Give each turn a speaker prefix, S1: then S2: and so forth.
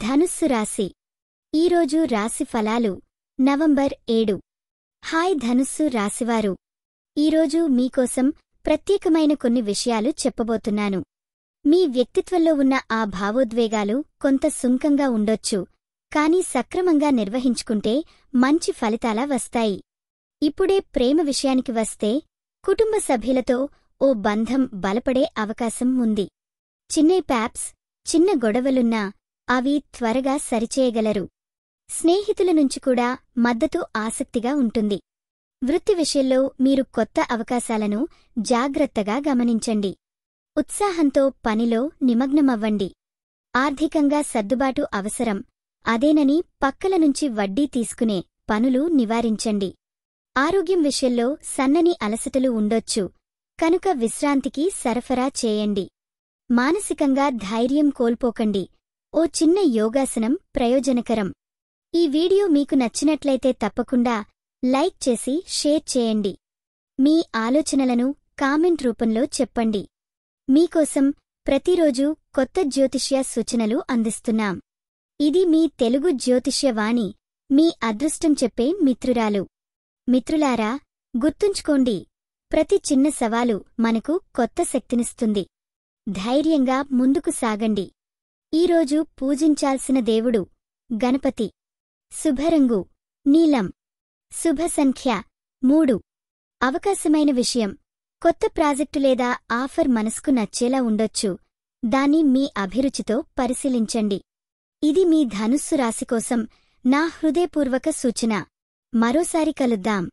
S1: ధనుస్సు రాశి ఈరోజు రాశి ఫలాలు నవంబర్ 7. హాయ్ ధనుస్సు రాశివారు, ఈరోజు మీకోసం ప్రత్యేకమైన కొన్ని విషయాలు చెప్పబోతున్నాను. మీ వ్యక్తిత్వంలో ఉన్న ఆ భావోద్వేగాలు కొంత సుంకంగా ఉండొచ్చు, కానీ సక్రమంగా నిర్వహించుకుంటే మంచి ఫలితాల వస్తాయి. ఇప్పుడే ప్రేమ విషయానికి వస్తే కుటుంబ సభ్యులతో ఓ బంధం బలపడే అవకాశం ఉంది. చిన్న గొడవలున్నా అవి త్వరగా సరిచేయగలరు. స్నేహితుల నుంచి కూడా మద్దతు ఆసక్తిగా ఉంటుంది. వృత్తి విషయంలో మీరు కొత్త అవకాశాలను జాగ్రత్తగా గమనించండి. ఉత్సాహంతో పనిలో నిమగ్నమవ్వండి. ఆర్థికంగా సర్దుబాటు అవసరం, అదేనని పక్కల నుంచి వడ్డీ తీసుకునే పనులు నివారించండి. ఆరోగ్యం విషయంలో సన్నని అలసటలు ఉండొచ్చు, కనుక విశ్రాంతికి సరఫరా చేయండి. మానసికంగా ధైర్యం కోల్పోకండి. ఓ చిన్న యోగాసనం ప్రయోజనకరం. ఈ వీడియో మీకు నచ్చినట్లయితే తప్పకుండా లైక్ చేసి షేర్ చేయండి. మీ ఆలోచనలను కామెంట్ రూపంలో చెప్పండి. మీకోసం ప్రతిరోజూ కొత్త జ్యోతిష్య సూచనలు అందిస్తున్నాం. ఇది మీ తెలుగు జ్యోతిష్య వాణి, మీ అదృష్టం చెప్పే మిత్రురాలు. మిత్రులారా, గుర్తుంచుకోండి, ప్రతి చిన్న సవాలు మనకు కొత్త శక్తినిస్తుంది. ధైర్యంగా ముందుకు సాగండి. ఈరోజు పూజించాల్సిన దేవుడు గణపతి. శుభరంగు నీలం. శుభ సంఖ్య 3. అవకాశమైన విషయం, కొత్త ప్రాజెక్టు లేదా ఆఫర్ మనసుకు నచ్చేలా ఉండొచ్చు. దాన్ని మీ అభిరుచితో పరిశీలించండి. ఇది మీ ధనుస్సు రాశి కోసం నా హృదయపూర్వక సూచన. మరోసారి కలుద్దాం.